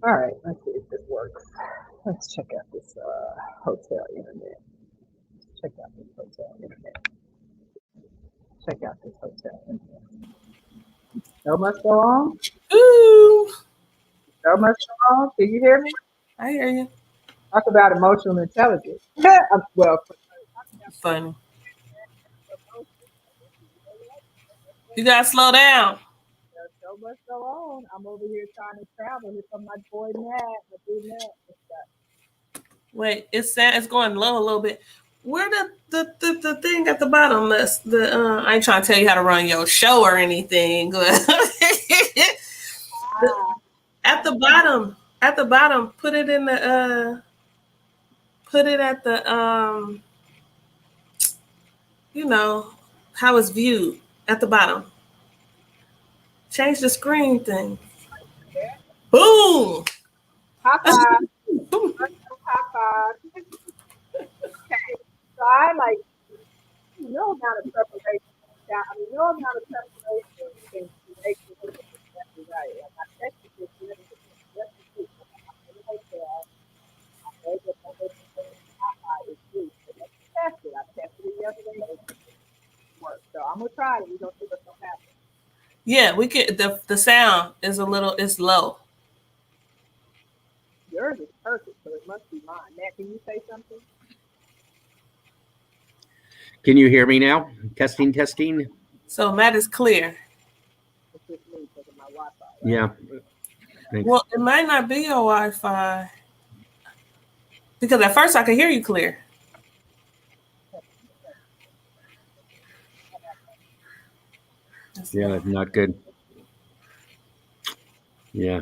All right, let's see if this works. Let's check out this hotel internet. Check out this hotel internet. Check out this hotel internet. So much go on. Ooh, So much go on. Can you hear me? I hear you. Talk about emotional intelligence. Well, Funny. You gotta slow down. there's so much go on. I'm over here trying to travel. Here from my boy Matt. My boy Matt. Wait, it's going low a little bit. Where the thing at the bottom? I ain't trying to tell you how to run your show or anything. At the bottom, put it in the put it at the you know how it's viewed at the bottom. Change the screen thing. Boom. High five. High five. Okay. So I like no amount of preparation. No amount of preparation can make you look exactly right. Like I texted this just to see. I'm in the hotel. I know that Wi-Fi is good. So let's test it. I tested it yesterday. It worked. So I'm gonna try it. We're gonna see what's gonna happen. Yeah, we could. The sound is it's low. Yours is perfect, so it must be mine. Matt, can you say something? Can you hear me now? Testing, testing. So Matt is clear. It's just me because of my Wi-Fi. Right? Yeah. Thanks. Well, it might not be your Wi-Fi because at first I could hear you clear. Yeah, not good. Yeah.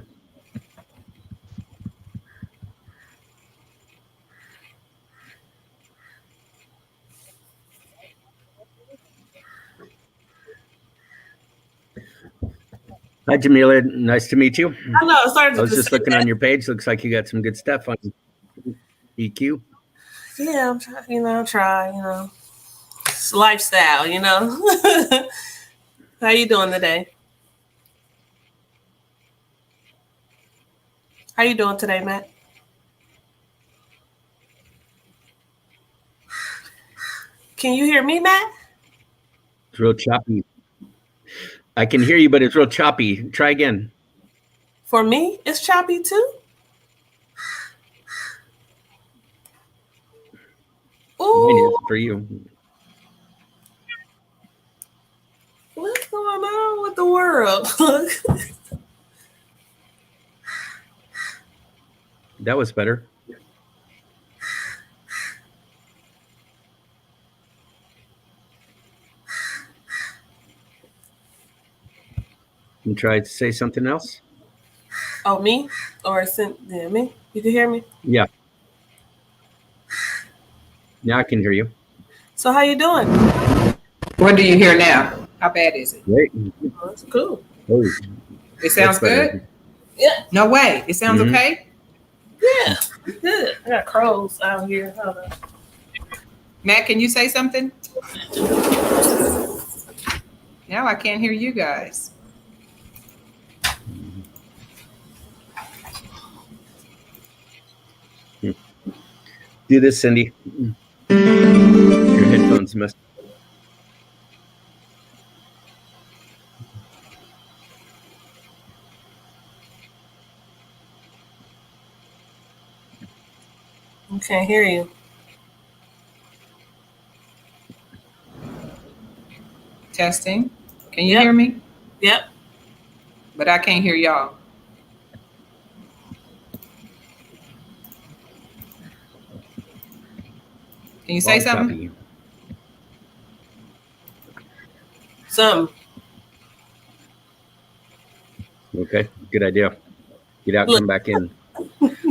Hi, Jameelah. Nice to meet you. I know. I was just looking on your page. Looks like you got some good stuff on EQ. Yeah, I'm trying. It's lifestyle. How you doing today? How you doing today, Matt? Can you hear me, Matt? It's real choppy. I can hear you, but it's real choppy. Try again. For me, it's choppy too. Ooh. Mine is for you. What's going on with the world? That was better. You try to say something else? Oh, me? Or me? You can hear me? Yeah. Now I can hear you. So how you doing? What do you hear now? How bad is it? Great. Oh, that's cool. Oh, It sounds good? Yeah. No way. It sounds okay? Yeah. Good. I got crows out here. Hold on. Matt, can you say something? Now I can't hear you guys. do this, Cindy. Your headphones must. I can't hear you. Testing. Can you hear me? Yep. But I can't hear y'all. Can you say something? Something. Okay, good idea. Get out, come back in.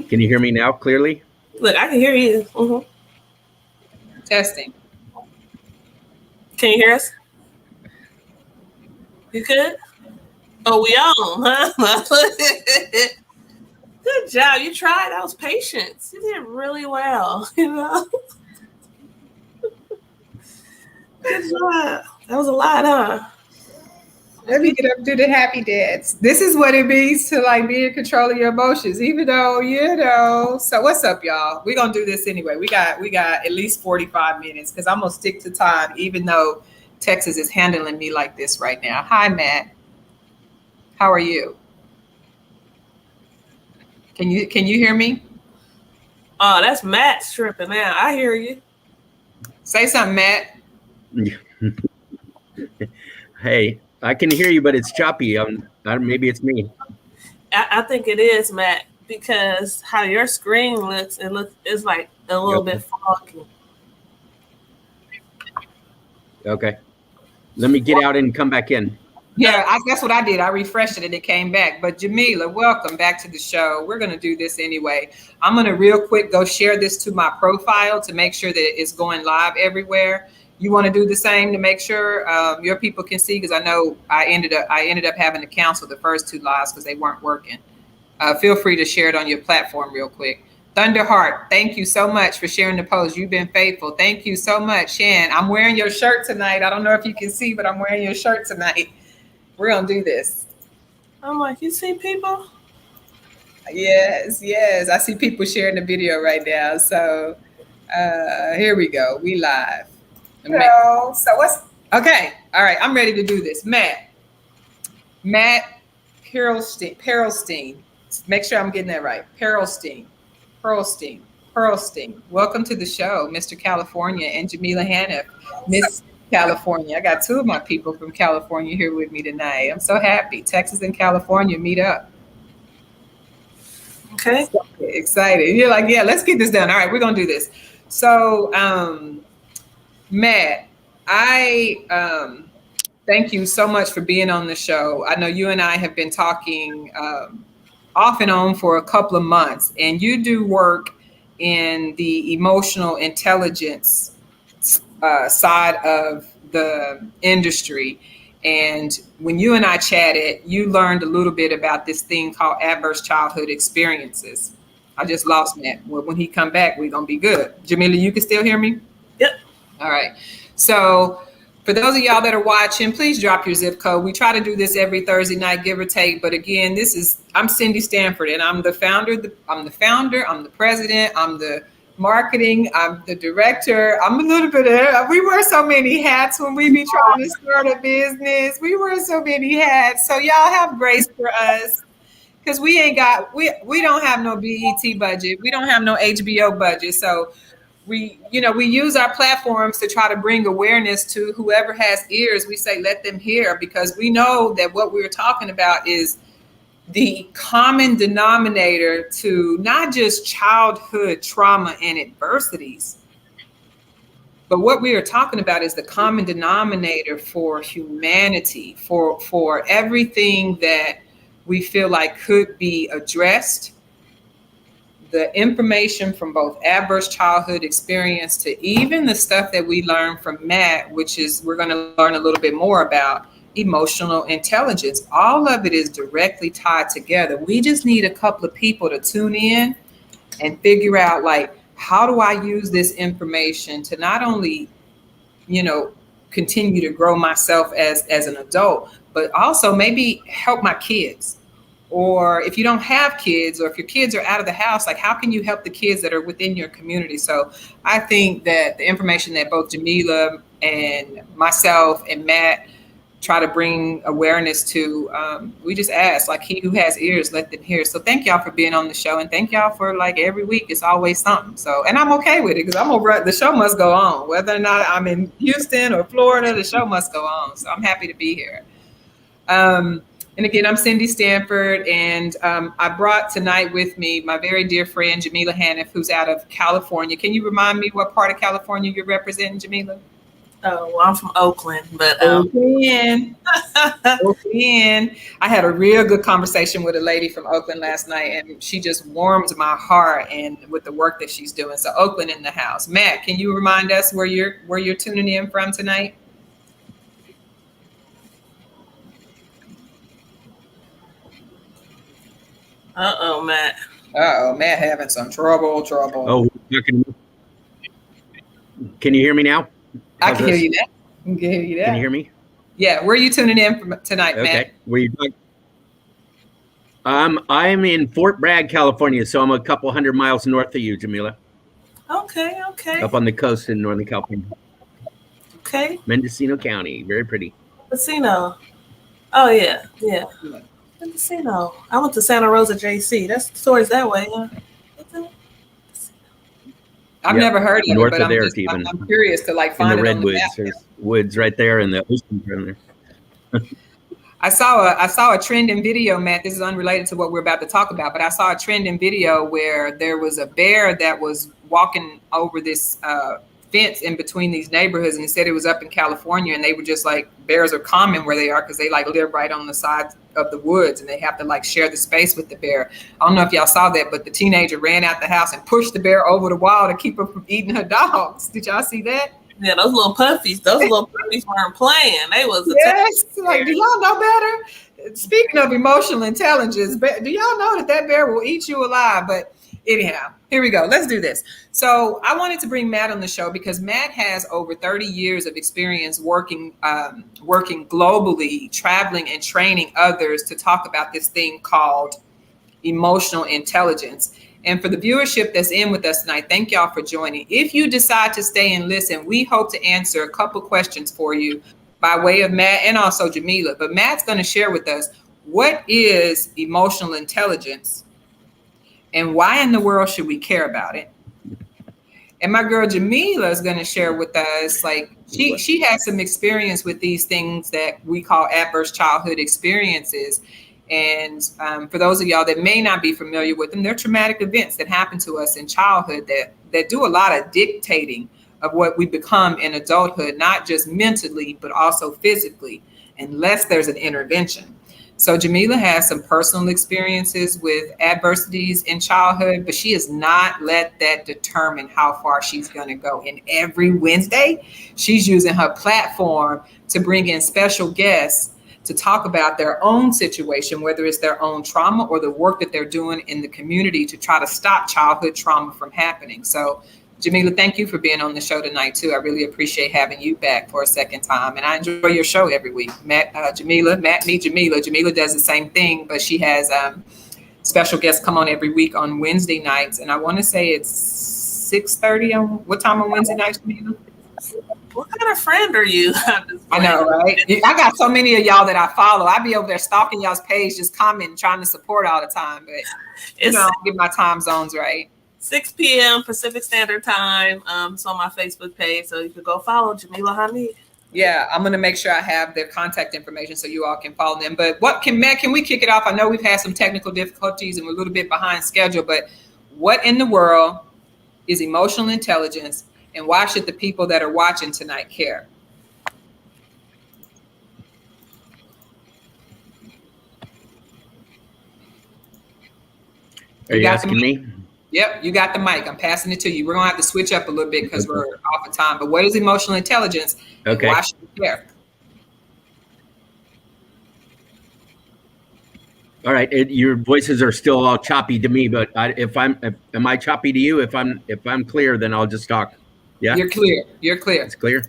Can you hear me now clearly? Look, I can hear you. Mm-hmm. Testing. Can you hear us? You good? Oh, we on, huh? Good job. You tried. That was patience. You did really well, you know? Good job. That was a lot, huh? Let me get up and do the happy dance. This is what it means to like be in control of your emotions, even though, you know. So what's up, y'all? We're gonna do this anyway. We got at least 45 minutes because I'm gonna stick to time, even though Texas is handling me like this right now. Hi, Matt. How are you? Can you hear me? Oh, that's Matt stripping now. I hear you. Say something, Matt. Hey, I can hear you, but it's choppy. Maybe it's me. I think it is, Matt, because how your screen looks, it's like a little bit foggy. Okay. Let me get out and come back in. Yeah, that's what I did. I refreshed it and it came back. But Jameelah, welcome back to the show. We're going to do this anyway. I'm going to real quick go share this to my profile to make sure that it's going live everywhere. You want to do the same to make sure your people can see? Because I know I ended up having to cancel the first 2 lives because they weren't working. Feel free to share it on your platform real quick. Thunderheart, thank you so much for sharing the post. You've been faithful. Thank you so much, Shan. I'm wearing your shirt tonight. I don't know if you can see, but I'm wearing your shirt tonight. We're going to do this. I'm like, you see people? Yes. I see people sharing the video right now. So here we go. We live. Hello. So okay. All right. I'm ready to do this. Matt Perelstein. Make sure I'm getting that right. Perelstein. Welcome to the show, Mr. California and Jameelah Hanif, Miss California. I got 2 of my people from California here with me tonight. I'm so happy. Texas and California meet up. Okay. So excited. You're like, yeah, let's get this done. All right, we're going to do this. So, Matt, I thank you so much for being on the show. I know you and I have been talking off and on for a couple of months, and you do work in the emotional intelligence side of the industry. And when you and I chatted, you learned a little bit about this thing called adverse childhood experiences. I just lost Matt. Well, when he come back, we're going to be good. Jameelah, you can still hear me? Yep. All right. So for those of y'all that are watching, please drop your zip code. We try to do this every Thursday night, give or take. But again, I'm Cindy Stanford, and I'm the founder, I'm the president, I'm the marketing, I'm the director. I'm a little bit of, we wear so many hats when we be trying to start a business. We wear so many hats. So y'all have grace for us, because we don't have no BET budget. We don't have no HBO budget. So we use our platforms to try to bring awareness to whoever has ears. We say, let them hear, because we know that what we're talking about is the common denominator to not just childhood trauma and adversities, but what we are talking about is the common denominator for humanity, for everything that we feel like could be addressed. The information from both adverse childhood experience to even the stuff that we learned from Matt, which is we're going to learn a little bit more about emotional intelligence. All of it is directly tied together. We just need a couple of people to tune in and figure out, like, how do I use this information to not only, continue to grow myself as an adult, but also maybe help my kids. Or if you don't have kids, or if your kids are out of the house, like, how can you help the kids that are within your community? So I think that the information that both Jameelah and myself and Matt try to bring awareness to, we just ask, like, he who has ears, let them hear. So thank y'all for being on the show, and thank y'all for, like, every week it's always something. So, and I'm okay with it, because I'm over, the show must go on, whether or not I'm in Houston or Florida, the show must go on. So I'm happy to be here. And again, I'm Cindy Stanford, and I brought tonight with me my very dear friend, Jameelah Hanif, who's out of California. Can you remind me what part of California you're representing, Jameelah? Oh, well, I'm from Oakland, but Oakland. I had a real good conversation with a lady from Oakland last night, and she just warms my heart and with the work that she's doing. So Oakland in the house. Matt, can you remind us where you're tuning in from tonight? Matt. Matt having some trouble. Oh, can you hear me now? I can hear you now. Can you hear me? Yeah, where are you tuning in from tonight, Matt? Okay. Where you? I'm in Fort Bragg, California, so I'm a couple hundred miles north of you, Jameelah. Okay, okay. Up on the coast in Northern California. Okay. Mendocino County, very pretty. Mendocino. Oh yeah, yeah. Mendocino. I went to Santa Rosa, JC. That's towards that way, huh? I've never heard of north it, but of there, even. I'm curious to like find in the it on the redwoods. map. There's woods right there, and the ocean's right there. I saw a trending video, Matt. This is unrelated to what we're about to talk about, but I saw a trending video where there was a bear that was walking over this fence in between these neighborhoods, and it said it was up in California, and they were just like, bears are common where they are because they like live right on the sides of the woods, and they have to like share the space with the bear. I don't know if y'all saw that, but the teenager ran out the house and pushed the bear over the wall to keep her from eating her dogs. Did y'all see that? Yeah, those little puppies weren't playing. They was yes. Like, do y'all know better? Speaking of emotional intelligence, do y'all know that bear will eat you alive? But anyhow, here we go. Let's do this. So I wanted to bring Matt on the show because Matt has over 30 years of experience working globally, traveling and training others to talk about this thing called emotional intelligence. And for the viewership that's in with us tonight, thank y'all for joining. If you decide to stay and listen, we hope to answer a couple questions for you by way of Matt and also Jameelah. But Matt's going to share with us what is emotional intelligence and why in the world should we care about it. And my girl Jameelah is going to share with us, like, she has some experience with these things that we call adverse childhood experiences. And for those of y'all that may not be familiar with them, they're traumatic events that happen to us in childhood that do a lot of dictating of what we become in adulthood, not just mentally, but also physically, unless there's an intervention. So Jameelah has some personal experiences with adversities in childhood, but she has not let that determine how far she's going to go. And every Wednesday, she's using her platform to bring in special guests to talk about their own situation, whether it's their own trauma or the work that they're doing in the community to try to stop childhood trauma from happening. So Jameelah, thank you for being on the show tonight too. I really appreciate having you back for a second time. And I enjoy your show every week. Matt, Jameelah, Matt, me, Jameelah. Jameelah does the same thing, but she has special guests come on every week on Wednesday nights. And I want to say it's 6:30 on what time on Wednesday nights, Jameelah? What kind of friend are you? I know, right? I got so many of y'all that I follow. I be over there stalking y'all's page, just commenting, trying to support all the time. But I'll get my time zones right. 6 p.m. Pacific Standard Time. It's on my Facebook page, so you can go follow Jameelah Hanif. Yeah, I'm gonna make sure I have their contact information so you all can follow them. But Matt, can we kick it off? I know we've had some technical difficulties and we're a little bit behind schedule, but what in the world is emotional intelligence? And why should the people that are watching tonight care? Are you asking me? Yep, you got the mic. I'm passing it to you. We're going to have to switch up a little bit because we're off of time. But what is emotional intelligence? Okay. And why should we care? All right. Your voices are still all choppy to me, but am I choppy to you? If I'm clear, then I'll just talk. Yeah. You're clear. You're clear. It's clear.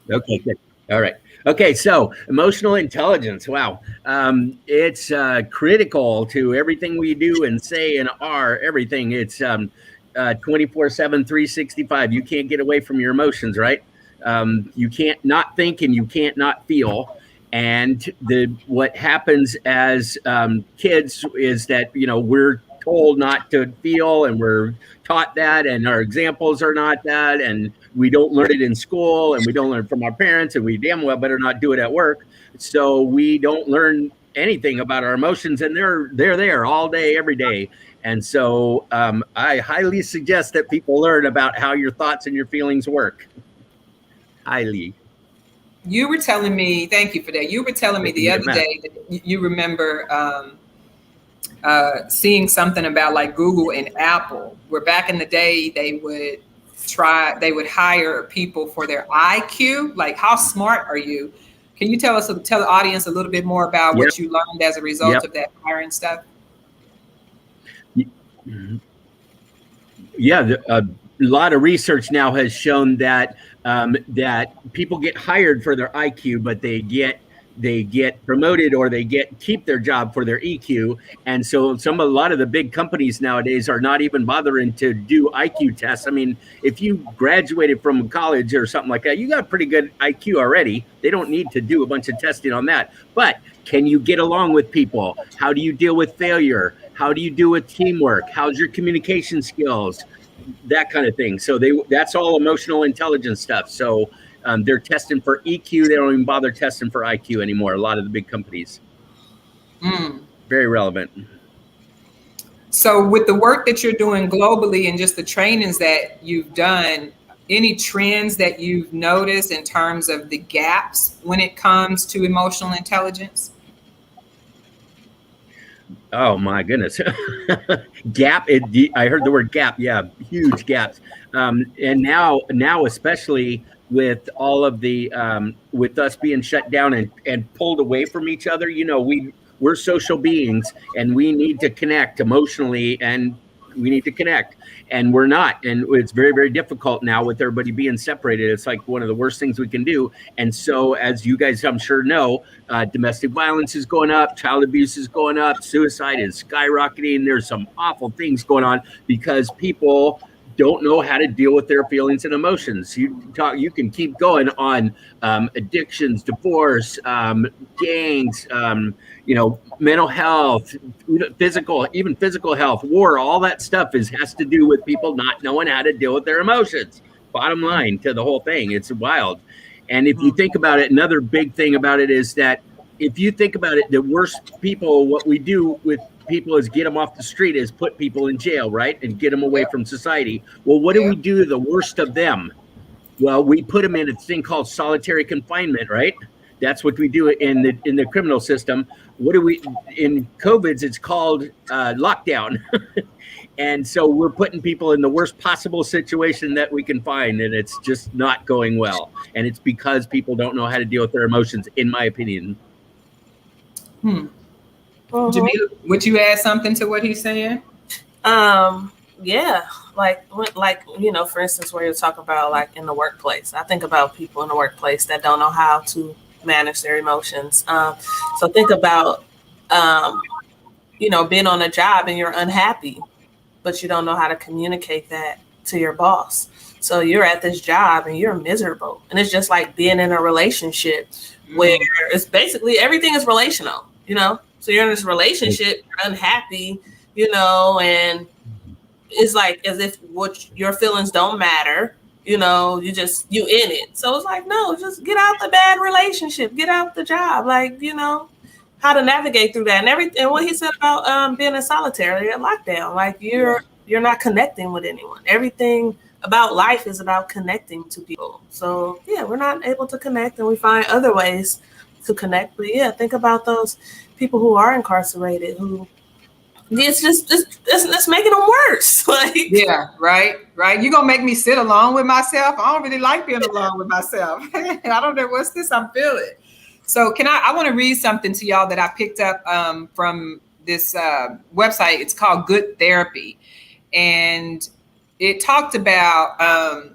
Okay. Good. All right. Okay. So emotional intelligence. Wow. It's critical to everything we do and say and are everything. It's 24/7, 365. You can't get away from your emotions, right? You can't not think and you can't not feel. And what happens as kids is that, we're told not to feel and we're taught that, and our examples are not that, and we don't learn it in school and we don't learn from our parents, and we damn well better not do it at work. So we don't learn anything about our emotions, and they're there all day, every day. And so I highly suggest that people learn about how your thoughts and your feelings work. Highly. You were telling me, thank you for that. You were telling me the other day that you remember seeing something about like Google and Apple, where back in the day they would hire people for their IQ. Like, how smart are you? Can you tell the audience a little bit more about what you learned as a result of that hiring stuff? Yeah, lot of research now has shown that that people get hired for their IQ, but they get promoted or they keep their job for their EQ. And so a lot of the big companies nowadays are not even bothering to do IQ tests. I mean, if you graduated from college or something like that, you got pretty good IQ already. They don't need to do a bunch of testing on that. But can you get along with people? How do you deal with failure? How do you deal with teamwork? How's your communication skills? That kind of thing. So that's all emotional intelligence stuff. So they're testing for EQ. They don't even bother testing for IQ anymore. A lot of the big companies. Very relevant. So with the work that you're doing globally and just the trainings that you've done, any trends that you've noticed in terms of the gaps when it comes to emotional intelligence? Oh my goodness. Gap. I heard the word gap. Yeah. Huge gaps. And now especially with all of the, with us being shut down and pulled away from each other, we're social beings and we need to connect emotionally and we need to connect, and we're not. And it's very, very difficult now with everybody being separated. It's like one of the worst things we can do. And so, as you guys, I'm sure know, domestic violence is going up, child abuse is going up, suicide is skyrocketing. There's some awful things going on because people don't know how to deal with their feelings and emotions. You can keep going on addictions, divorce, gangs, mental health, physical health, war. All that stuff has to do with people not knowing how to deal with their emotions. Bottom line to the whole thing, it's wild. And if you think about it, another big thing about it is that if you think about it, the worst people, what we do with people is get them off the street, is put people in jail, right? And get them away from society. Well, what do we do to the worst of them? Well, we put them in a thing called solitary confinement, right? That's what we do in the criminal system. What do we, in COVID's, it's called lockdown. And so we're putting people in the worst possible situation that we can find, and it's just not going well. And it's because people don't know how to deal with their emotions, in my opinion. Jameelah, would you add something to what he's saying? Yeah, like for instance, where you talk about like in the workplace, I think about people in the workplace that don't know how to manage their emotions. So think about being on a job and you're unhappy, but you don't know how to communicate that to your boss. So you're at this job and you're miserable, and it's just like being in a relationship where it's basically everything is relational. So you're in this relationship, you're unhappy, and it's like as if your feelings don't matter, you in it. So it's like, no, just get out the bad relationship, get out the job, how to navigate through that and everything. And what he said about being in solitary at lockdown, like you're not connecting with anyone. Everything about life is about connecting to people. So yeah, we're not able to connect, and we find other ways to connect. But yeah, think about those people who are incarcerated, who it's making them worse. Right. You're gonna make me sit alone with myself. I don't really like being alone with myself. I don't know what's this I'm feeling. So I want to read something to y'all that I picked up from this website. It's called Good Therapy, and it talked about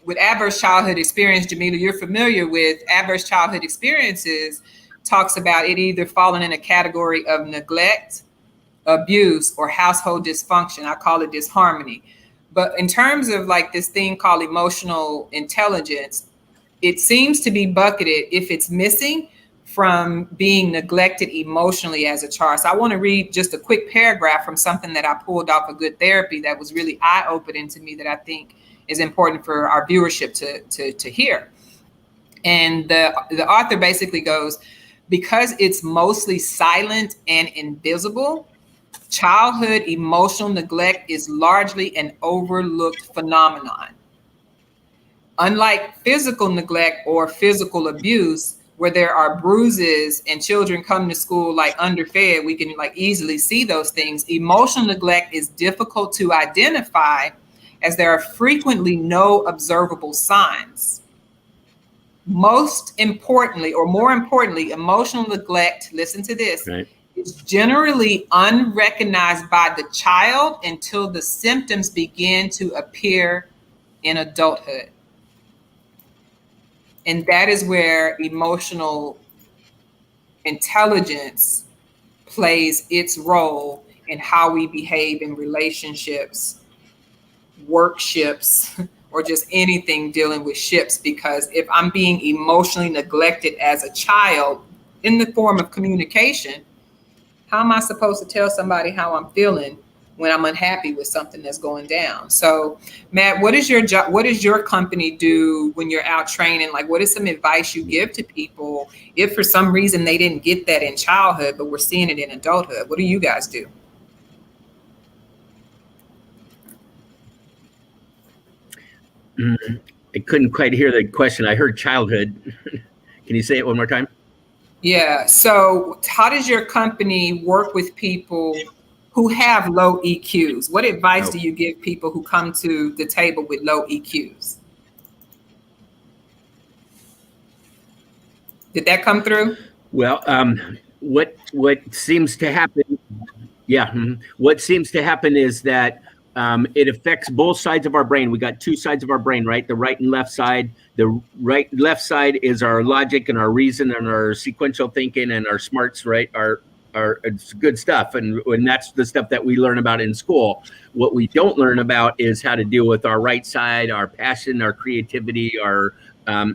with adverse childhood experience. Jameelah, you're familiar with adverse childhood experiences. Talks about it either falling in a category of neglect, abuse, or household dysfunction. I call it disharmony. But in terms of like this thing called emotional intelligence, it seems to be bucketed if it's missing from being neglected emotionally as a child. So I want to read just a quick paragraph from something that I pulled off of Good Therapy that was really eye-opening to me, that I think is important for our viewership to hear. And the author basically goes, because it's mostly silent and invisible, childhood emotional neglect is largely an overlooked phenomenon. Unlike physical neglect or physical abuse, where there are bruises and children come to school like underfed, we can like easily see those things. Emotional neglect is difficult to identify as there are frequently no observable signs. Most importantly, or more importantly, emotional neglect, listen to this, right, is generally unrecognized by the child until the symptoms begin to appear in adulthood. And that is where emotional intelligence plays its role in how we behave in relationships, workships, or just anything dealing with ships. Because if I'm being emotionally neglected as a child in the form of communication, how am I supposed to tell somebody how I'm feeling when I'm unhappy with something that's going down? So, Matt, what is your job? What does your company do when you're out training? Like, what is some advice you give to people if for some reason they didn't get that in childhood, but we're seeing it in adulthood? What do you guys do? I couldn't quite hear the question. I heard childhood. Can you say it one more time? Yeah. So how does your company work with people who have low EQs? What advice do you give people who come to the table with low EQs? Did that come through? Well, what seems to happen? Yeah, what seems to happen is that it affects both sides of our brain. We got two sides of our brain, right? The right and left side. The left side is our logic and our reason and our sequential thinking and our smarts, right? Our it's good stuff, and that's the stuff that we learn about in school. What we don't learn about is how to deal with our right side, our passion, our creativity, our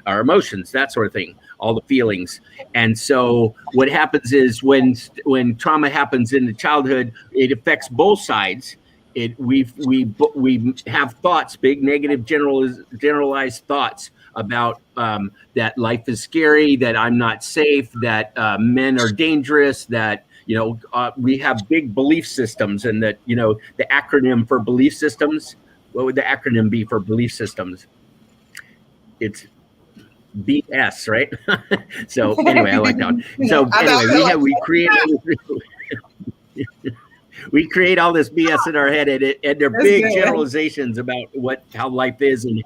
emotions, that sort of thing, all the feelings. And so what happens is when trauma happens in the childhood, it affects both sides. We have thoughts, big negative generalized thoughts about that life is scary, that I'm not safe, that men are dangerous, that we have big belief systems, and that the acronym for belief systems. What would the acronym be for belief systems? It's BS, right? So anyway, I like that one. So anyway, we create all this BS in our head, and they're big generalizations about how life is and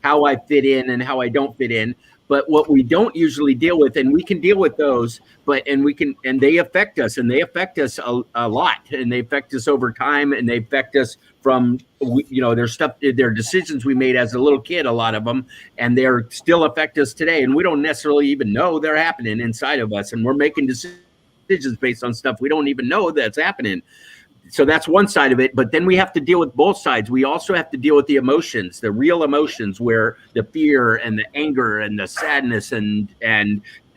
how I fit in and how I don't fit in. But what we don't usually deal with, and we can deal with those, and they affect us, and they affect us a lot, and they affect us over time, and they affect us from, their decisions we made as a little kid, a lot of them, and they're still affect us today. And we don't necessarily even know they're happening inside of us. And we're making decisions based on stuff we don't even know that's happening. So that's one side of it. But then we have to deal with both sides. We also have to deal with the emotions, the real emotions, where the fear and the anger and the sadness and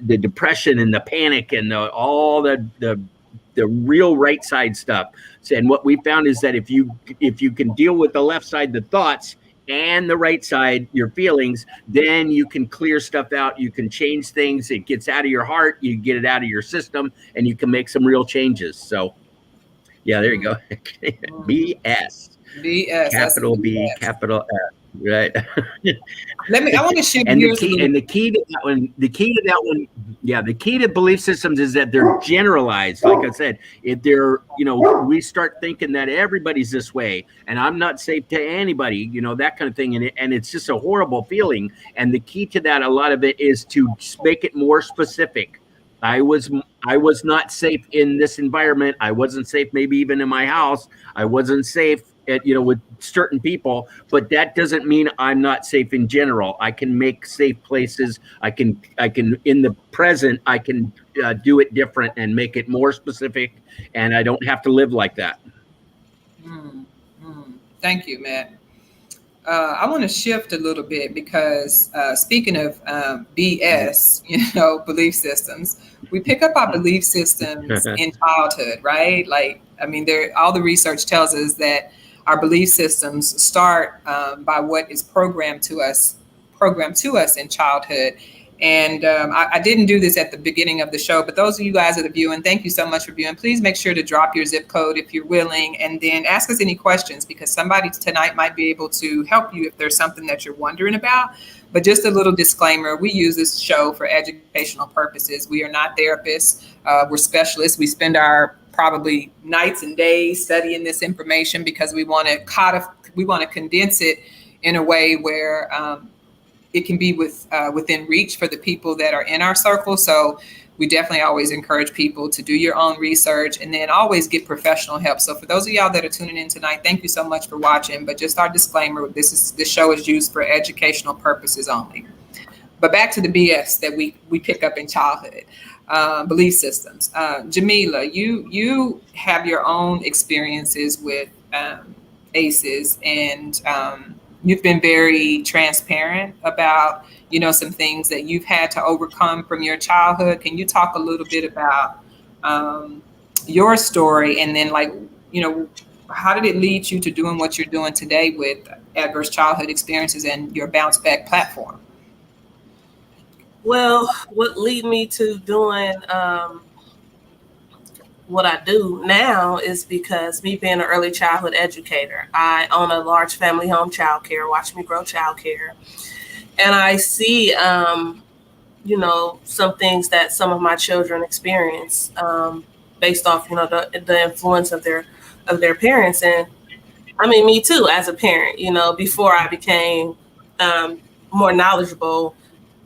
the depression and the panic and all the real right side stuff. And what we found is that if you can deal with the left side, the thoughts, and the right side, your feelings, then you can clear stuff out. You can change things. It gets out of your heart. You get it out of your system, and you can make some real changes. So, yeah, there you go. BS. BS. Capital B, capital S. Right. I want to shift gears. The key to that one, yeah, the key to belief systems is that they're generalized. Like I said, if they're, we start thinking that everybody's this way and I'm not safe to anybody, that kind of thing. And it's just a horrible feeling. And the key to that, a lot of it is to make it more specific. I was not safe in this environment. I wasn't safe maybe even in my house. I wasn't safe with certain people, but that doesn't mean I'm not safe in general. I can make safe places. I can in the present, I can do it different and make it more specific, and I don't have to live like that. Thank you, Matt. I want to shift a little bit because speaking of BS, belief systems, we pick up our belief systems in childhood, right? Like, all the research tells us that our belief systems start by what is programmed to us in childhood. And I didn't do this at the beginning of the show, but those of you guys that are viewing, thank you so much for viewing. Please make sure to drop your zip code if you're willing, and then ask us any questions, because somebody tonight might be able to help you if there's something that you're wondering about. But just a little disclaimer, we use this show for educational purposes. We are not therapists. We're specialists. We spend our probably nights and days studying this information because we want to condense it in a way where it can be within reach for the people that are in our circle. So we definitely always encourage people to do your own research and then always get professional help. So for those of y'all that are tuning in tonight, thank you so much for watching. But just our disclaimer, this show is used for educational purposes only. But back to the BS that we pick up in childhood, belief systems. Jameelah, you have your own experiences with ACEs, and you've been very transparent about, some things that you've had to overcome from your childhood. Can you talk a little bit about your story, and then how did it lead you to doing what you're doing today with adverse childhood experiences and your Bounceback platform? Well, what led me to doing what I do now is because me being an early childhood educator, I own a large family home childcare, watch me grow childcare. And I see, some things that some of my children experience based off, the influence of their parents. And I mean, me too, as a parent, before I became more knowledgeable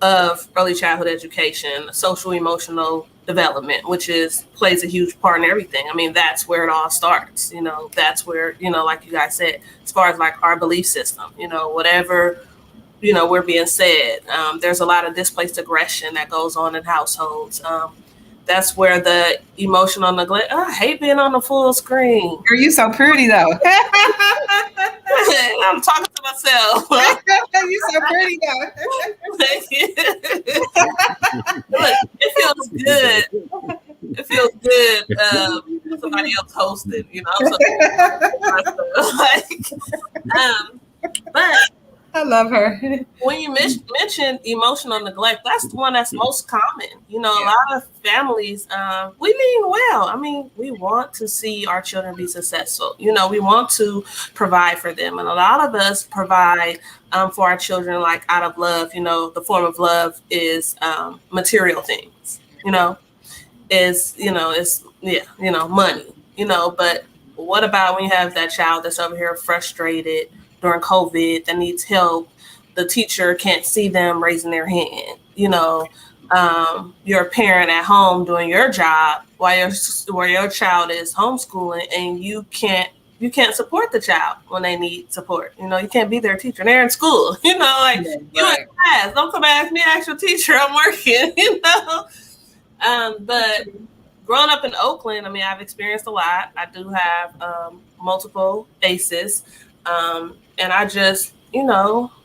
of early childhood education, social emotional development, which plays a huge part in everything. I mean, that's where it all starts. That's where, like you guys said, as far as like our belief system, whatever, we're being said. There's a lot of displaced aggression that goes on in households. That's where the emotional neglect. Oh, I hate being on the full screen. Girl, you so pretty though. I'm talking to myself. You so pretty though. Look, it feels good. It feels good. Somebody else hosted, but I love her. When you mention emotional neglect, that's the one that's most common. A lot of families, we mean well. I mean, we want to see our children be successful. We want to provide for them. And a lot of us provide for our children, like out of love. The form of love is material things, is, money, but what about when you have that child that's over here frustrated during COVID that needs help? The teacher can't see them raising their hand. You're a parent at home doing your job while your child is homeschooling, and you can't support the child when they need support. You can't be their teacher. They're in school. You in class. Don't come ask me. Ask your teacher. I'm working. But growing up in Oakland, I mean, I've experienced a lot. I do have multiple ACEs. And I just,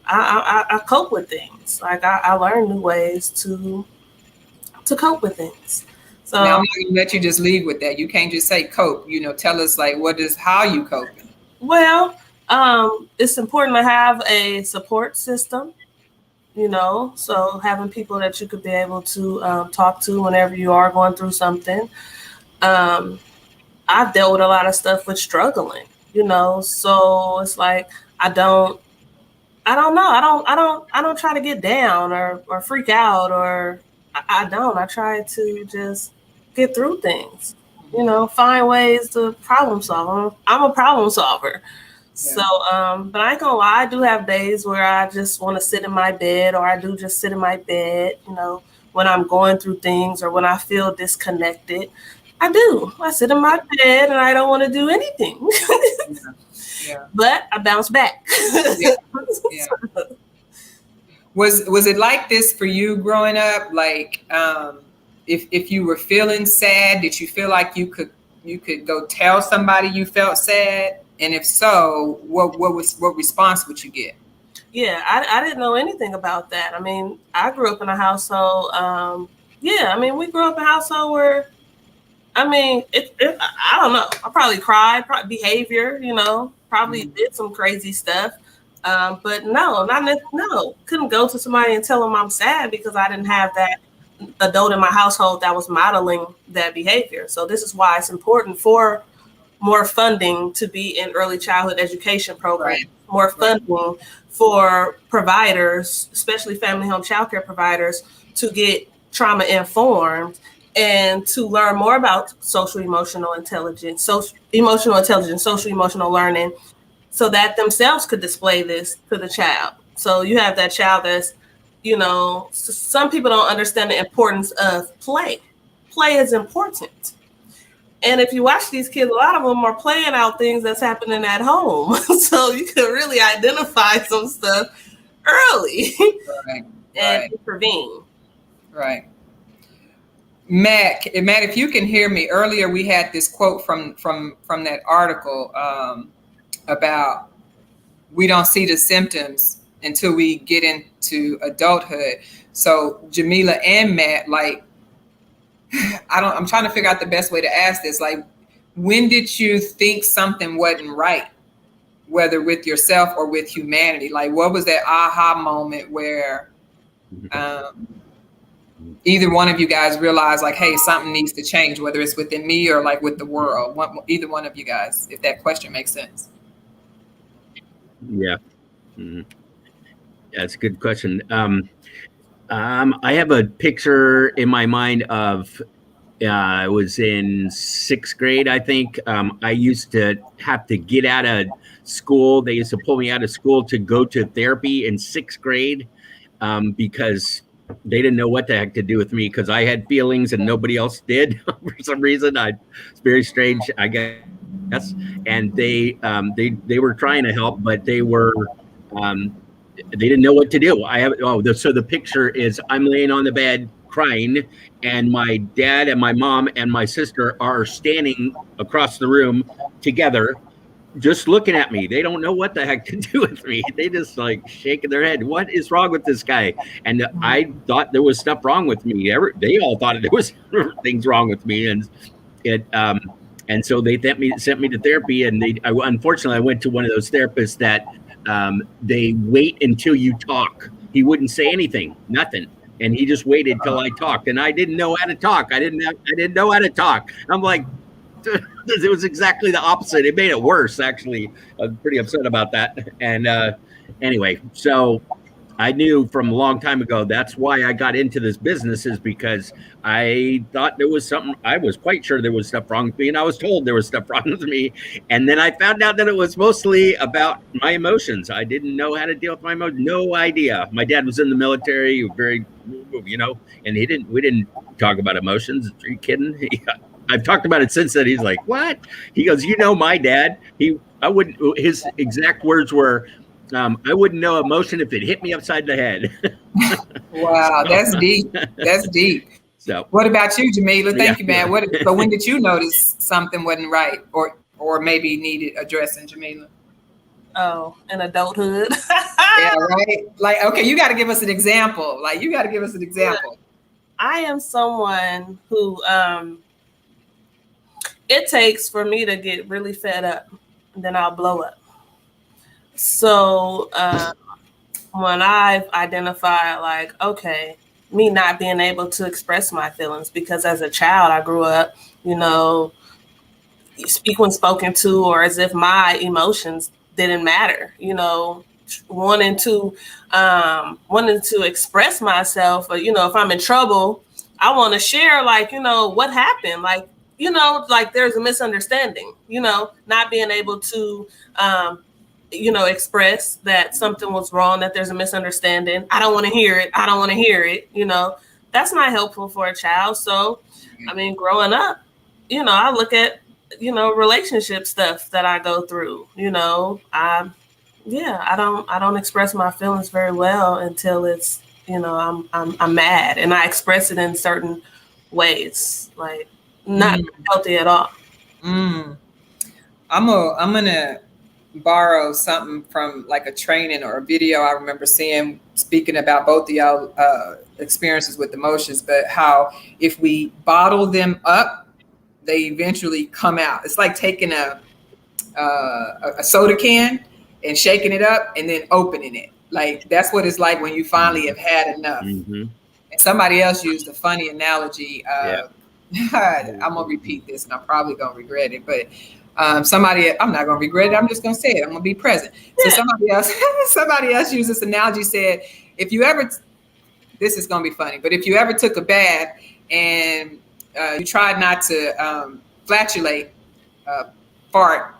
I cope with things. Like I learn new ways to cope with things. So now I'm not gonna let you just leave with that. You can't just say cope. Tell us how you coping. Well, it's important to have a support system. So having people that you could be able to talk to whenever you are going through something. I've dealt with a lot of stuff with struggling. So it's like I don't try to get down or freak out, or I don't. I try to just get through things, find ways to problem solve. I'm a problem solver. Yeah. So, but I ain't gonna lie, I do have days where I just want to sit in my bed, or I do just sit in my bed, when I'm going through things or when I feel disconnected. I do. I sit in my bed and I don't want to do anything. Yeah. But I bounce back. Yeah. Was it like this for you growing up? Like, if you were feeling sad, did you feel like you could go tell somebody you felt sad? And if so, what response would you get? Yeah, I didn't know anything about that. I mean, I grew up in a household. We grew up in a household where, I don't know. I probably cried, behavior, probably did some crazy stuff. But no, couldn't go to somebody and tell them I'm sad because I didn't have that adult in my household that was modeling that behavior. So this is why it's important for more funding to be in early childhood education programs, right. More funding for providers, especially family home childcare providers, to get trauma informed and to learn more about social emotional intelligence, social emotional learning, so that themselves could display this to the child. So you have that child that's, some people don't understand the importance of play. play is important. And if you watch these kids, a lot of them are playing out things that's happening at home. So you can really identify some stuff early and intervene. Right. Matt, if you can hear me, earlier we had this quote from that article about we don't see the symptoms until we get into adulthood. So Jameelah and Matt, like, I'm trying to figure out the best way to ask this. Like, when did you think something wasn't right, whether with yourself or with humanity? Like, what was that aha moment where either one of you guys realized, like, hey, something needs to change, whether it's within me or like with the world? Either one of you guys, if that question makes sense. Yeah. Mm-hmm. That's a good question. I have a picture in my mind of I was in 6th grade, I think. I used to have to get out of school. They used to pull me out of school to go to therapy in 6th grade because they didn't know what the heck to do with me because I had feelings and nobody else did for some reason. It's very strange, I guess. And they were trying to help, but they were they didn't know what to do. So the picture is I'm laying on the bed crying, and my dad and my mom and my sister are standing across the room together, just looking at me. They don't know what the heck to do with me. They just like shaking their head. What is wrong with this guy? And I thought there was stuff wrong with me. They all thought there was things wrong with me, and so they sent me to therapy. And unfortunately, I went to one of those therapists that they wait until you talk. He wouldn't say anything, nothing. And he just waited till I talked, and I didn't know how to talk. I didn't know how to talk. I'm like, it was exactly the opposite. It made it worse, actually. I was pretty upset about that. And anyway, so I knew from a long time ago, that's why I got into this business, is because I thought there was something. I was quite sure there was stuff wrong with me, and I was told there was stuff wrong with me. And then I found out that it was mostly about my emotions. I didn't know how to deal with my emotions. No idea. My dad was in the military, very, and we didn't talk about emotions. Are you kidding? I've talked about it since then. He's like, what? He goes, my dad, his exact words were, I wouldn't know emotion if it hit me upside the head. Wow, that's deep. That's deep. So, what about you, Jameelah? Thank you, man. So when did you notice something wasn't right, or maybe needed addressing, Jameelah? Oh, in adulthood. Yeah, right. Like, okay, you got to give us an example. I am someone who it takes for me to get really fed up, and then I'll blow up. So when I've identified, like, okay, me not being able to express my feelings, because as a child I grew up, speak when spoken to, or as if my emotions didn't matter, wanting to express myself, or if I'm in trouble, I want to share, like, what happened, like, like there's a misunderstanding, not being able to express that something was wrong, that there's a misunderstanding. I don't want to hear it. That's not helpful for a child. So, growing up, I look at, relationship stuff that I go through, I don't express my feelings very well until it's, I'm mad, and I express it in certain ways, like not healthy at all. I'm gonna borrow something from like a training or a video I remember seeing, speaking about both of y'all experiences with emotions, but how if we bottle them up, they eventually come out. It's like taking a soda can and shaking it up and then opening it. Like, that's what it's like when you finally have had enough. Mm-hmm. And somebody else used a funny analogy. I'm gonna repeat this, and I'm probably gonna regret it, but I'm not gonna regret it. I'm just gonna say it. I'm gonna be present. So somebody else used this analogy, said, this is gonna be funny, but if you ever took a bath and you tried not to flatulate, fart,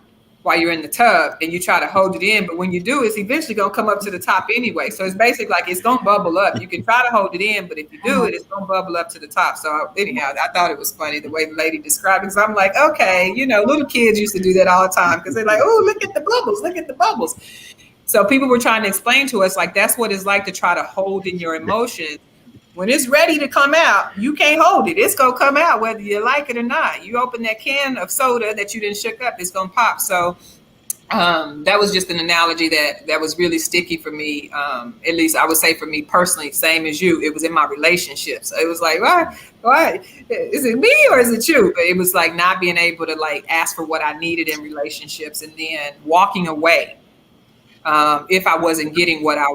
while you're in the tub and you try to hold it in, but when you do, it's eventually gonna come up to the top anyway. So it's basically like it's gonna bubble up. You can try to hold it in, but if you do it, it's gonna bubble up to the top. So anyhow, I thought it was funny the way the lady described it. So I'm like, okay, you know, little kids used to do that all the time because they're like, oh, look at the bubbles, look at the bubbles. So people were trying to explain to us like that's what it's like to try to hold in your emotions. When it's ready to come out, you can't hold it. It's gonna come out whether you like it or not. You open that can of soda that you didn't shook up, it's gonna pop. So that was just an analogy that was really sticky for me. At least I would say for me personally, same as you. It was in my relationships. So it was like, why? Is it me or is it you? But it was like not being able to like ask for what I needed in relationships and then walking away if I wasn't getting what I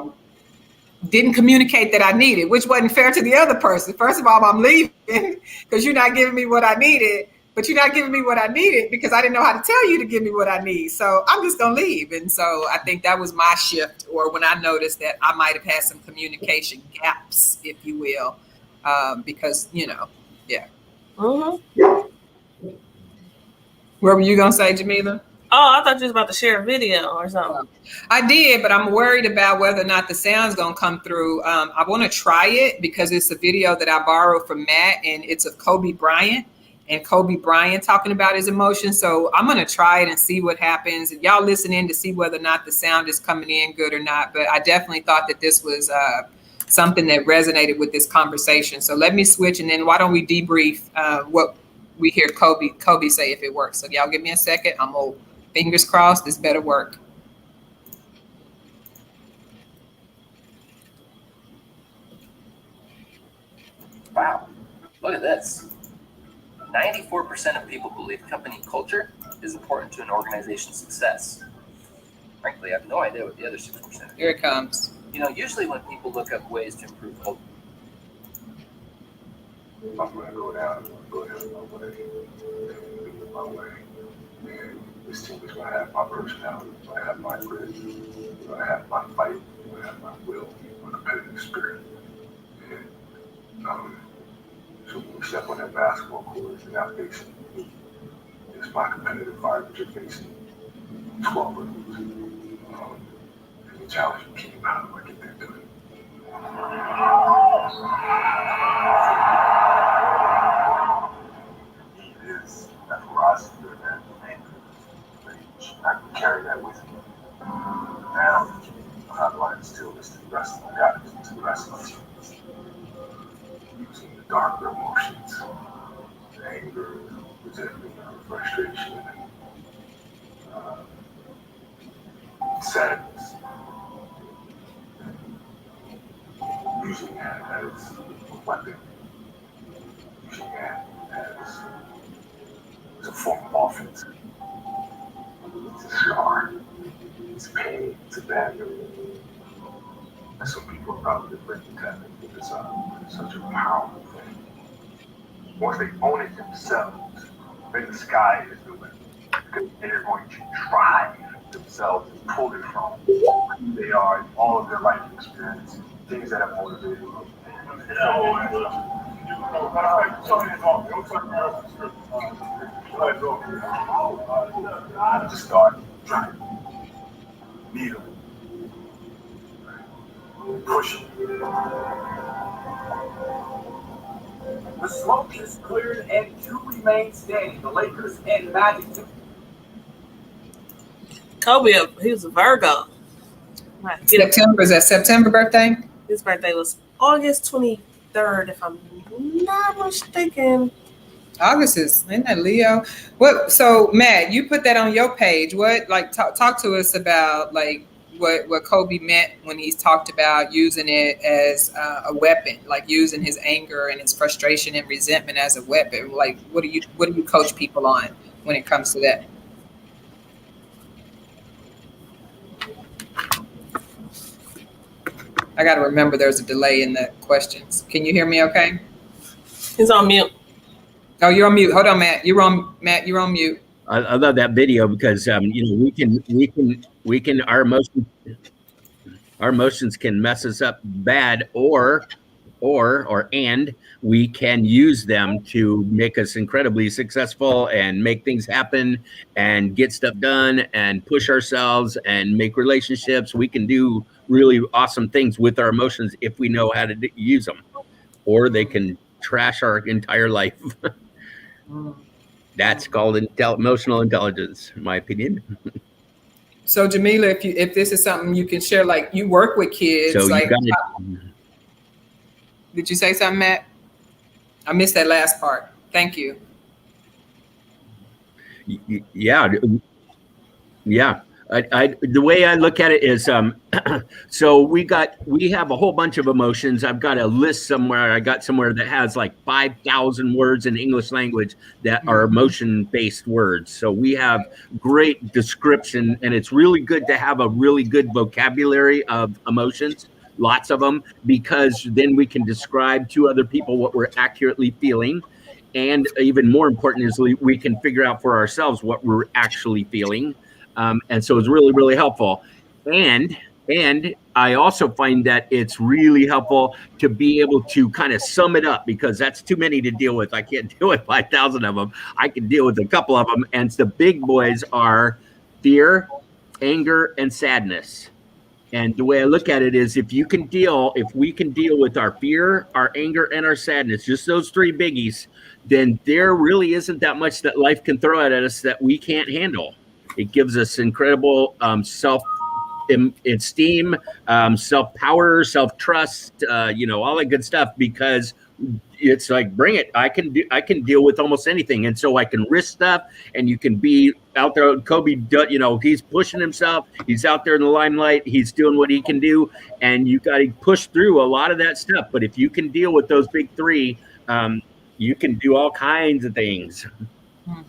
didn't communicate that I needed, which wasn't fair to the other person. First of all, I'm leaving because you're not giving me what I needed, but you're not giving me what I needed because I didn't know how to tell you to give me what I need. So I'm just going to leave. And so I think that was my shift, or when I noticed that I might have had some communication gaps, if you will, because, you know, yeah. Mm-hmm. What were you going to say, Jameelah? Oh, I thought you was about to share a video or something. I did, but I'm worried about whether or not the sound's going to come through. I want to try it because it's a video that I borrowed from Matt, and it's of Kobe Bryant and Kobe Bryant talking about his emotions. So I'm going to try it and see what happens. And y'all listen in to see whether or not the sound is coming in good or not. But I definitely thought that this was something that resonated with this conversation. So let me switch, and then why don't we debrief what we hear Kobe say if it works. So y'all give me a second. I'm old. Fingers crossed, this better work. Wow, look at this. 94% of people believe company culture is important to an organization's success. Frankly, I have no idea what the other 6% is. Here it comes. You know, usually when people look up ways to improve culture, I'm gonna go down my way. And this team is gonna have my personality, it's gonna have my grit, it's gonna have my fight, it's gonna have my will, my competitive spirit. And so when we step on that basketball court, you're not facing me. It's my competitive fight, but you're facing 12 of us. And the challenge came out of I get that done. That's where I see that anchor. I can carry that with me. Now, how do I instill this to the rest of the rest of my team? Using the darker emotions, the anger, resentment, frustration, sadness. Using that as a weapon. Using that as a form of offense. It's a scar. It's pain. It's a bad memory. And some people are probably breaking that and think it's such a powerful thing. Once they own it themselves, then the sky is the limit. Because they're going to drive themselves and pull it from who they are, all of their life experiences, things that have motivated them. Just start driving, needle, pushing. The smoke is cleared and two remain standing. The Lakers and Magic. Kobe, he was a Virgo. September, is that September birthday? His birthday was August 23rd, if I'm not mistaken. August isn't that Leo? What? So Matt, you put that on your page. What? Like, talk to us about like what Kobe meant when he talked about using it as a weapon, like using his anger and his frustration and resentment as a weapon. Like, what do you coach people on when it comes to that? I got to remember there's a delay in the questions. Can you hear me okay? He's on mute. Oh, you're on mute. Hold on, Matt. You're on mute. I love that video because we can our emotions can mess us up bad, or and we can use them to make us incredibly successful and make things happen and get stuff done and push ourselves and make relationships. We can do really awesome things with our emotions if we know how to use them, or they can trash our entire life. That's called emotional intelligence, in my opinion. So Jameelah, if this is something you can share, like you work with kids, So like, you got it. did you say something, Matt? I missed that last part. Thank you. Yeah. The way I look at it is, so we have a whole bunch of emotions. I've got a list somewhere. I got somewhere that has like 5,000 words in English language that are emotion-based words. So we have great description, and it's really good to have a really good vocabulary of emotions, lots of them, because then we can describe to other people what we're accurately feeling. And even more important is we can figure out for ourselves what we're actually feeling. And so it's really, really helpful. And I also find that it's really helpful to be able to kind of sum it up, because that's too many to deal with. I can't deal with 5,000 of them. I can deal with a couple of them. And the big boys are fear, anger, and sadness. And the way I look at it is, if we can deal with our fear, our anger, and our sadness, just those three biggies, then there really isn't that much that life can throw at us that we can't handle. It gives us incredible self-esteem, self-power, self-trust, all that good stuff, because it's like, bring it. I can deal with almost anything. And so I can risk stuff, and you can be out there. Kobe, he's pushing himself. He's out there in the limelight. He's doing what he can do. And you got to push through a lot of that stuff. But if you can deal with those big three, you can do all kinds of things,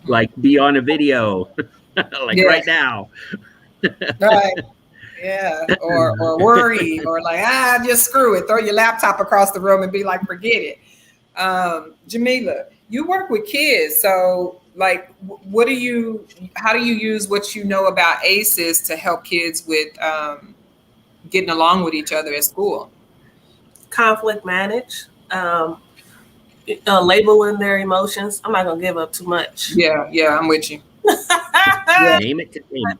like be on a video. Right now. Right. Yeah. Or worry, or like, just screw it. Throw your laptop across the room and be like, forget it. Jameelah, you work with kids. So like, how do you use what you know about ACEs to help kids with getting along with each other at school? Conflict manage, labeling their emotions. I'm not going to give up too much. Yeah, I'm with you. Name it to tame it.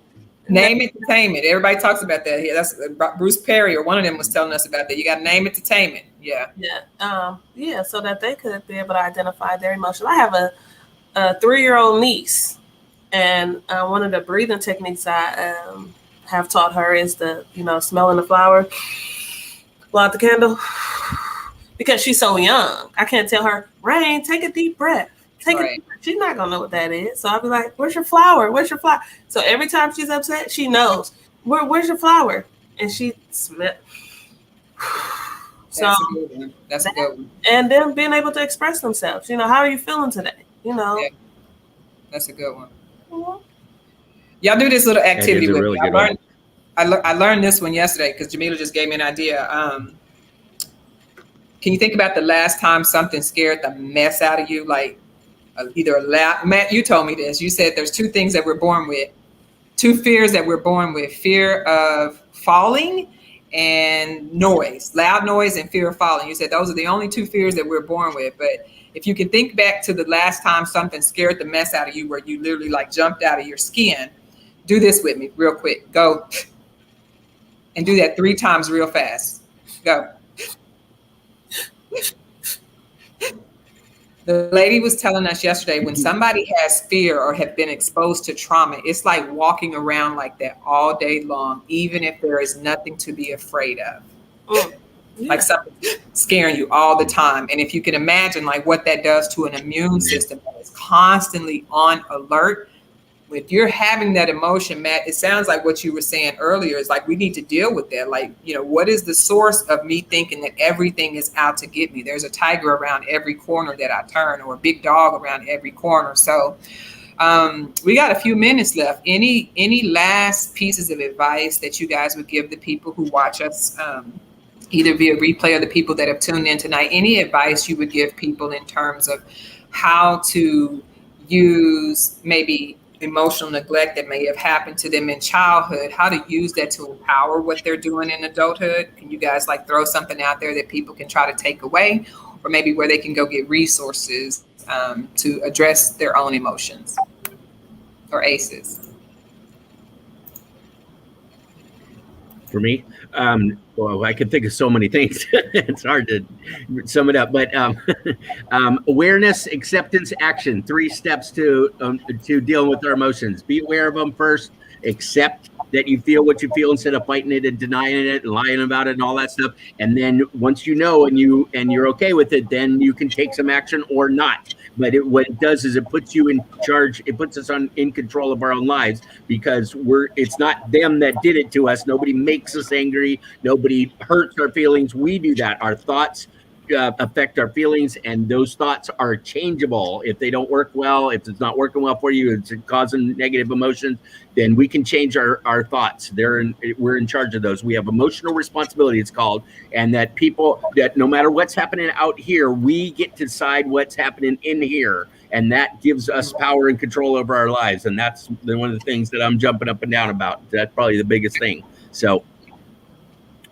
Name it to tame it. Everybody talks about that. Yeah, that's Bruce Perry, or one of them was telling us about that. You got to name it to tame it. Yeah. So that they could be able to identify their emotions. I have a 3-year-old niece, and one of the breathing techniques I have taught her is the smelling the flower, blow out the candle, because she's so young. I can't tell her, Rain, take a deep breath. She's not gonna know what that is. So I'll be like, "Where's your flower? Where's your flower?" So every time she's upset, she knows, "Where's your flower?" And she smells. So that's a good one. And then being able to express themselves. How are you feeling today? Yeah, that's a good one. Mm-hmm. Y'all do this little activity with me. I learned this one yesterday because Jameelah just gave me an idea. Can you think about the last time something scared the mess out of you? Like Matt, you told me this. You said there's two things that we're born with, two fears that we're born with: fear of falling and noise, loud noise, and fear of falling. You said those are the only two fears that we're born with. But if you can think back to the last time something scared the mess out of you, where you literally like jumped out of your skin, do this with me real quick. Go and do that 3 times real fast. Go. The lady was telling us yesterday, when somebody has fear or have been exposed to trauma, it's like walking around like that all day long, even if there is nothing to be afraid of. Like something scaring you all the time. And if you can imagine like what that does to an immune system that is constantly on alert, if you're having that emotion, Matt, it sounds like what you were saying earlier is like, we need to deal with that. Like, what is the source of me thinking that everything is out to get me? There's a tiger around every corner that I turn, or a big dog around every corner. So we got a few minutes left. Any last pieces of advice that you guys would give the people who watch us, either via replay or the people that have tuned in tonight? Any advice you would give people in terms of how to use maybe emotional neglect that may have happened to them in childhood, how to use that to empower what they're doing in adulthood. Can you guys like throw something out there that people can try to take away, or maybe where they can go get resources to address their own emotions, or ACEs? For me, well, I can think of so many things. It's hard to sum it up, but awareness, acceptance, action. 3 steps to dealing with our emotions. Be aware of them first. Accept that you feel what you feel instead of fighting it and denying it and lying about it and all that stuff. And then once you know and you're okay with it, then you can take some action or not. But what it does is it puts you in charge. It puts us in control of our own lives, because it's not them that did it to us. Nobody makes us angry. Nobody hurts our feelings. We do that. Our thoughts affect our feelings, and those thoughts are changeable. If they don't work well, if it's not working well for you, it's causing negative emotions, then we can change our thoughts. We're in charge of those. We have emotional responsibility, it's called, and that no matter what's happening out here, we get to decide what's happening in here, and that gives us power and control over our lives. And that's one of the things that I'm jumping up and down about. That's probably the biggest thing. So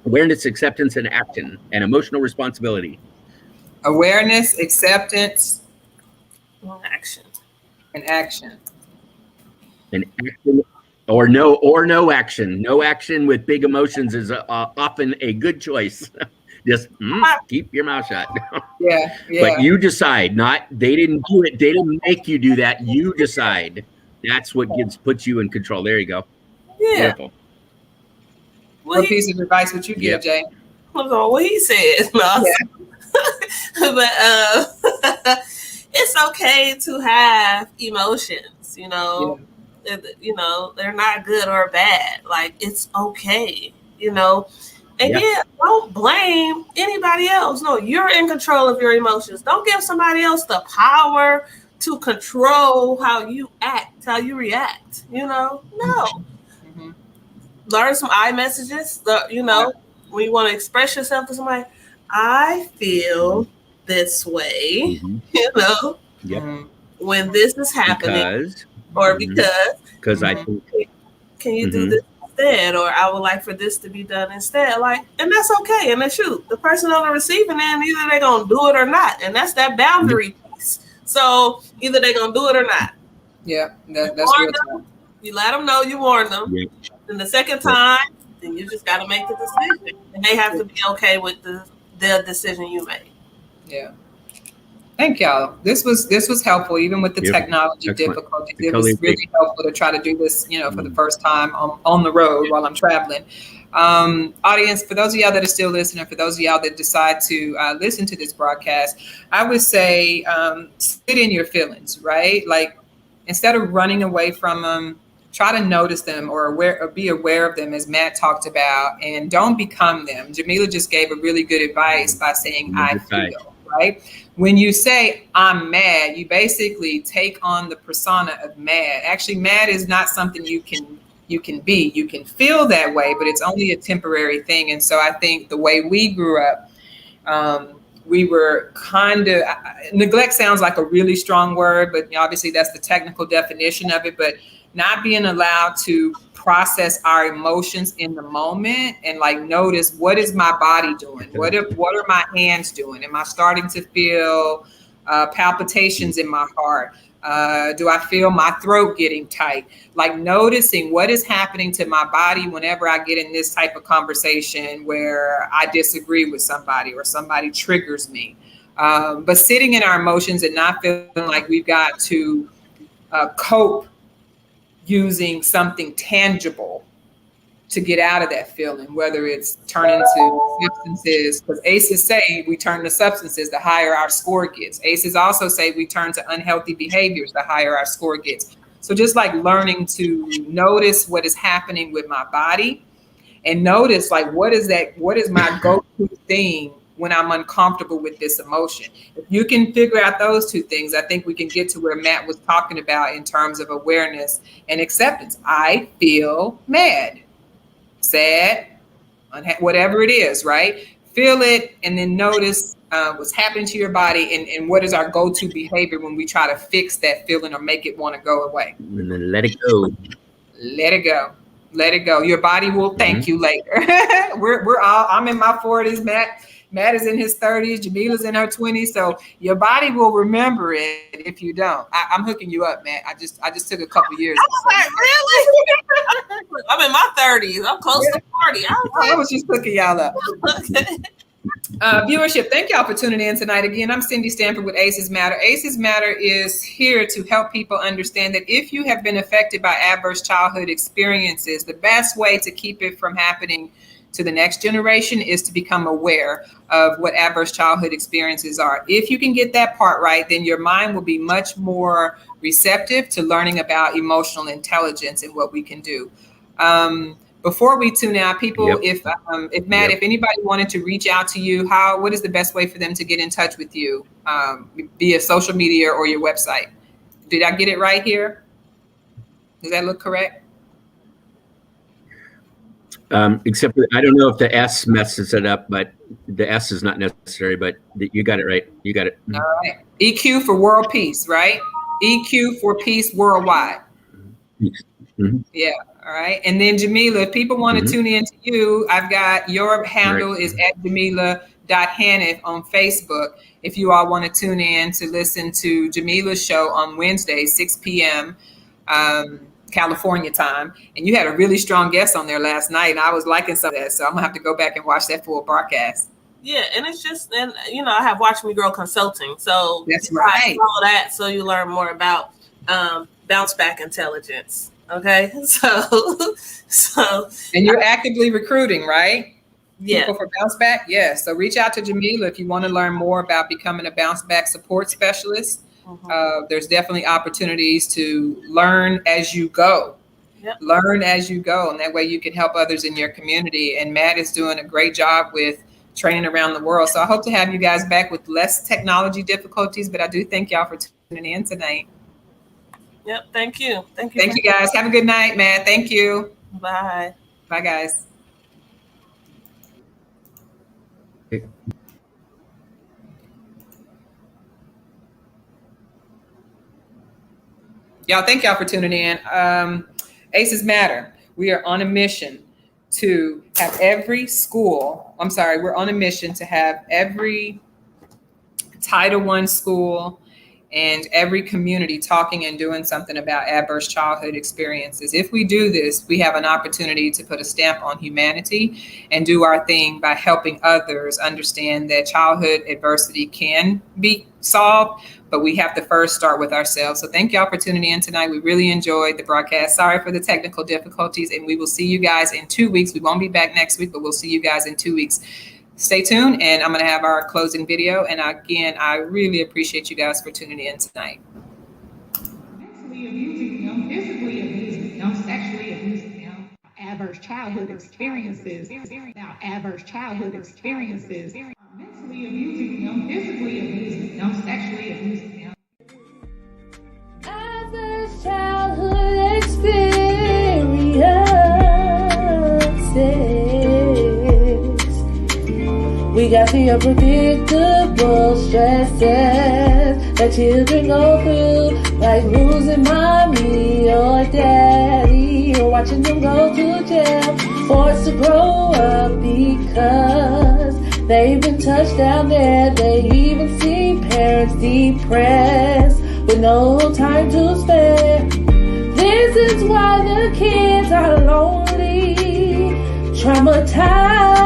awareness, acceptance, and action, and emotional responsibility. Awareness, acceptance, action. And action. And action, or no action. No action with big emotions is often a good choice. Just keep your mouth shut. Yeah. But you decide. They didn't do it. They didn't make you do that. You decide. That's what puts you in control. There you go. Yeah. Beautiful. What piece of advice would you give, Jay? What he said. No. Yeah. But it's okay to have emotions, you know. Yeah. You know, they're not good or bad. Like, it's okay, you know. And don't blame anybody else. No, you're in control of your emotions. Don't give somebody else the power to control how you act, how you react, you know. No. Mm-hmm. Learn some iMessages, you know, when you want to express yourself to somebody. I feel this way, you know, when this is happening, because I think, can you do this instead, or I would like for this to be done instead, like, and that's okay. And then shoot, the person on the receiving end, either they're gonna do it or not, and that's that boundary piece. So either they're gonna do it or not. Yeah, that's real. You let them know you warned them, and the second time, then you just got to make the decision, and they have to be okay with the decision you made. Yeah. Thank y'all. This was helpful, even with the technology difficulties. It was really helpful to try to do this, you know, for the first time on the road while I'm traveling. Audience, for those of y'all that are still listening, for those of y'all that decide to listen to this broadcast, I would say sit in your feelings, right? Like, instead of running away from them, try to notice them or be aware of them, as Matt talked about, and don't become them. Jameelah just gave a really good advice by saying, I feel, right? When you say, I'm mad, you basically take on the persona of mad. Actually, mad is not something you can be. You can feel that way, but it's only a temporary thing. And so I think the way we grew up, we were kind of, neglect sounds like a really strong word, but obviously that's the technical definition of it. But not being allowed to process our emotions in the moment and like notice, what is my body doing? What are my hands doing? Am I starting to feel palpitations in my heart? Do I feel my throat getting tight? Like, noticing what is happening to my body whenever I get in this type of conversation where I disagree with somebody or somebody triggers me. But sitting in our emotions and not feeling like we've got to cope using something tangible to get out of that feeling, whether it's turning to substances, because ACEs say we turn to substances the higher our score gets. ACEs also say we turn to unhealthy behaviors the higher our score gets. So just like learning to notice what is happening with my body and notice, like, what is my go-to thing when I'm uncomfortable with this emotion. If you can figure out those two things, I think we can get to where Matt was talking about in terms of awareness and acceptance. I feel mad, sad, whatever it is, right? Feel it, and then notice what's happening to your body, and what is our go-to behavior when we try to fix that feeling or make it want to go away. And then let it go. Let it go. Let it go. Your body will thank you later. I'm in my 40s, Matt is in his 30s, Jameelah's in her 20s. So your body will remember it if you don't. I'm hooking you up, Matt. I just took a couple years. I was like, really? I'm in my 30s. I'm close to 40. I was just hooking y'all up. Viewership, thank y'all for tuning in tonight. Again, I'm Cindy Stanford with ACEs Matter. ACEs Matter is here to help people understand that if you have been affected by adverse childhood experiences, the best way to keep it from happening to the next generation is to become aware of what adverse childhood experiences are. If you can get that part right, then your mind will be much more receptive to learning about emotional intelligence and what we can do. Before we tune out, people, if Matt, if anybody wanted to reach out to you, what is the best way for them to get in touch with you via social media or your website? Did I get it right here? Does that look correct? Except for, I don't know if the S messes it up, but the S is not necessary, but you got it right. You got it. All right. EQ for world peace, right? EQ for peace worldwide. Mm-hmm. Yeah. All right. And then Jameelah, if people want to tune in to you, I've got your handle is at Jameelah.Hanif on Facebook. If you all want to tune in to listen to Jameelah's show on Wednesday, 6 p.m. California time. And you had a really strong guest on there last night, and I was liking some of that. So I'm gonna have to go back and watch that full broadcast. Yeah, and it's just, and I have Watch Me Grow Consulting. So that's right. Follow that so you learn more about Bounceback intelligence. Okay, so and you're actively recruiting, right? Yeah. People for Bounceback. Yeah. So reach out to Jameelah if you want to learn more about becoming a Bounceback support specialist. There's definitely opportunities to learn as you go. Yep. Learn as you go, and that way you can help others in your community. And Matt is doing a great job with training around the world. So I hope to have you guys back with less technology difficulties, but I do thank y'all for tuning in tonight. Yep. Thank you. Thank you guys. Have a good night, Matt. Thank you. Bye. Bye, guys. Y'all, thank y'all for tuning in. ACEs Matter. We are on a mission to have every school. We're on a mission to have every Title I school and every community talking and doing something about adverse childhood experiences. If we do this, we have an opportunity to put a stamp on humanity and do our thing by helping others understand that childhood adversity can be solved, but we have to first start with ourselves. So thank y'all for tuning in tonight. We really enjoyed the broadcast. Sorry for the technical difficulties, and we will see you guys in 2 weeks. We won't be back next week, but we'll see you guys in 2 weeks. Stay tuned, and I'm going to have our closing video. And again, I really appreciate you guys for tuning in tonight. Mentally abusing them, physically abusing them, sexually abusing them. Adverse childhood experiences. Now, adverse childhood experiences. Mentally abusing them, physically abusing them, sexually abusing them. Adverse childhood experiences. We got the unpredictable stresses that children go through, like losing mommy or daddy, or watching them go to jail, forced to grow up because they've been touched down there. They even see parents depressed with no time to spare. This is why the kids are lonely, traumatized,